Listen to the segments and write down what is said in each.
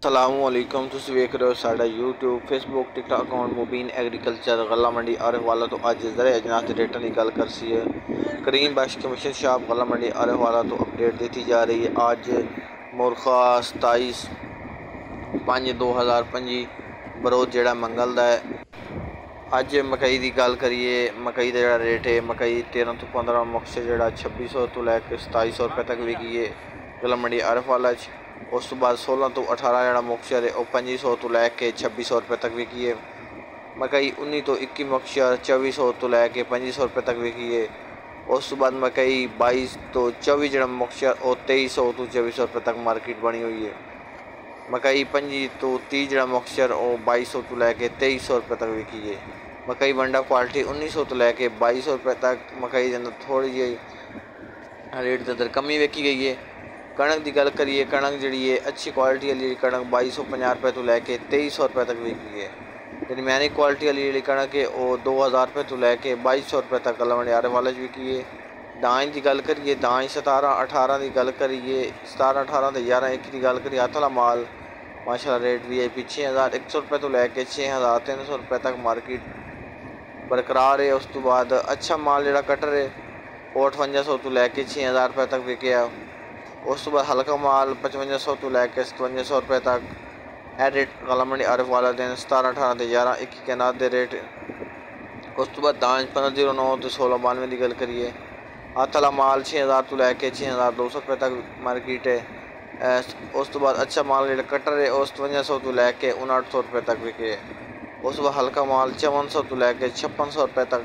असलामुअलैकुम तुसीं वेख रहे हो साडा यूट्यूब फेसबुक टिकटॉक अकाउंट मुबीन एग्रीकल्चर गला मंडी आरिफ वाला। तो अज जरे अजनास के रेटा की गल करसी है। करीम बख्श कमीशन शॉप गला मंडी आरिफ वाला तो अपडेट दी जा रही है। अज मुरखा 27/5/2025 बरोज जोड़ा मंगल का है। अज मकई की गल करिए, मकई का जोड़ा रेट है, मकई 13 तो 15 मुक्से जोड़ा 2600 तो लैके 2700 रुपये तक विकी है गला मंडी आरिफ वाला। उस तो बाद 16 तो 18 जोड़ा मुक्शर है वह 2500 तो लैके 2600 रुपये तक विकी है। मकई 19 तो 21 मुक्शर 2400 तो लैके 2500 रुपये तक विकी है। उस तो बाद मकई 22 तो 24 जोड़ा मुक्शर और 2300 तो 2400 रुपये तक मार्केट बनी हुई है। मकई 25 तो 30 जोड़ा मुक्शर और 2200 तो लैके 2300 रुपये तक विकी है। मकई वंडा क्वालिटी 1900 तो लैके 2200 रुपये तक मकई के अंदर थोड़ी जी रेट के अंदर कमी वेखी गई है। कणक की गल करिए, कणक जी है अच्छी क्वालिटी वाली कणक 2250 रुपये तो लैके 2300 रुपये तक विकी है। दरमियानी क्वालिटी वाली जी कणक है वह 2000 रुपये तो लैके 2200 रुपये तक गला मंडी आरिफ वाला विकी है। दांज की गल करिए, दांज 17-18 की गल करिए, 17-18 तो 11-21 की गल करिए। हत्थ वाला माल माशाल्लाह रेट भी है 6100 रुपये तो लैके 6300 रुपये तक मार्केट बरकरार है। उस तो बाद अच्छा माल जोड़ा कटर है वह 5800 तो लैके 6000 रुपये तक विकया। उस तो बाद हल्का माल 5500 तो लैके 5700 रुपये तक है रेट गला मंडी आरिफ वाला दिन 17-18 तो 11-21 के नाद दे रेट। उस तो बाद दांज 1509 तो 1692 की गल करिए। हत्थ वाला माल 6000 तो लैके 6200 रुपये तक मार्केट है। उस तो बाद अच्छा माल जो कटर है वह 5700 तो लैके 5900 रुपये तक विके। उस बाद हल्का माल 5400 तो लैके 5600 रुपये तक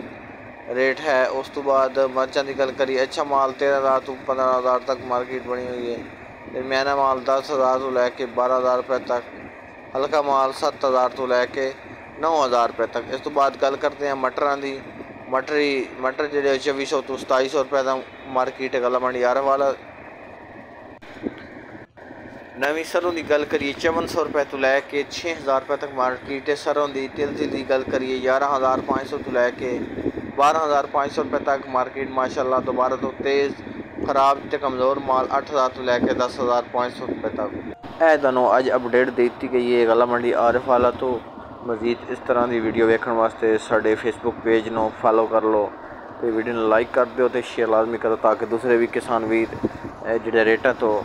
रेट है। उस तो बाद मर्चा की गल करिए, अच्छा माल 13000 तो 15000 तक मार्केट बनी हुई है। दरमियाना माल 10000 तो लैके 12000 रुपये तक, हल्का माल 7000 तो लैके 9000 रुपये तक। इस तो बाद गल करते हैं मटर की। मटर जो 2400 तो 2700 रुपये तक मार्केट है गला मंडी आरिफ वाला। नवी सरों की गल करिए 5400 रुपये तो लैके 6000 रुपये तक मार्केट है सरों की। तिल की गल करिए 11500 तो लैके 12500 रुपये तक मार्केट माशाल्लाह। दोबारा तो तेज़ खराब तो कमज़ोर माल 8000 तो लैके 10500 रुपये तक है। दोनों अज अपडेट दी गई है गला मंडी आरिफ वाला। तो मजीद इस तरह की वीडियो वेखने वास्ते साडे फेसबुक पेज को फॉलो कर लो, तो वीडियो ने लाइक कर दो तो शेयर लाजमी करो ताकि दूसरे भी किसान वीर जो रेटा तो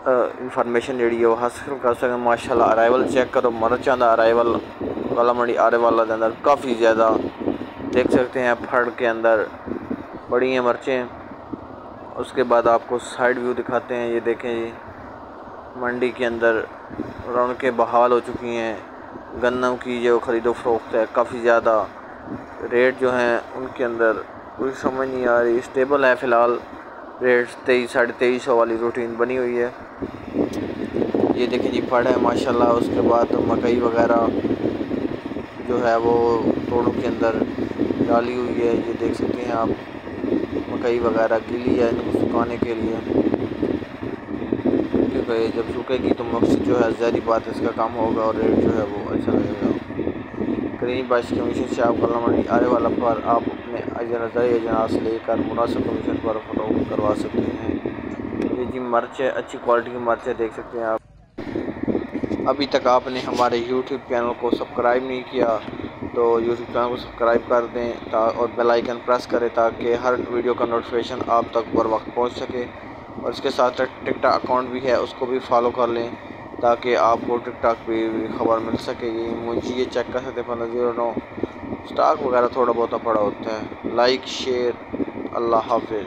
इन्फॉर्मेशन जी वो हासिल कर सकें। माशाल्लाह अराइवल चेक करो, मर्चां का अराइवल गला मंडी आरिफ वाला के अंदर काफ़ी ज़्यादा देख सकते हैं। फड़ के अंदर बड़ी हैं मर्चें। उसके बाद आपको साइड व्यू दिखाते हैं। ये देखें जी मंडी के अंदर रौनकें बहाल हो चुकी हैं। गन्नों की जो ख़रीदो फरोख्त है काफ़ी ज़्यादा, रेट जो हैं उनके अंदर कोई समझ नहीं आ रही, स्टेबल है फ़िलहाल। रेट 2300-2350 वाली रूटीन बनी हुई है। ये देखें जी फड़ है माशाल्लाह। उसके बाद तो मकई वगैरह जो है वो तोड़ों के अंदर डाली हुई है। ये देख सकते हैं आप, मकई वगैरह गीली है इनको सुखाने के लिए, क्योंकि जब सूखेगी तो मकसद जो है ज़ाहिर बात इसका काम होगा और रेट जो है वो अच्छा लगेगा। करीम बख्श कमीशन शॉप गला मंडी आरिफ वाला पर आप अपने अजनास लेकर मुनासिब कमीशन पर फरोख्त करवा सकते हैं। ये जी मर्च है, अच्छी क्वालिटी की मर्च है, देख सकते हैं आप। अभी तक आपने हमारे यूट्यूब चैनल को सब्सक्राइब नहीं किया तो यूट्यूब चैनल को सब्सक्राइब कर दें और बेल आइकन प्रेस करें ताकि हर वीडियो का नोटिफिकेशन आप तक बर वक्त पहुँच सके। और इसके साथ टिकटॉक अकाउंट भी है, उसको भी फॉलो कर लें ताकि आपको टिकटॉक पे भी खबर मिल सके। ये चेक कर सकते 1509 स्टॉक वगैरह थोड़ा बहुत पड़ा होता है। लाइक शेयर, अल्लाह हाफिज़।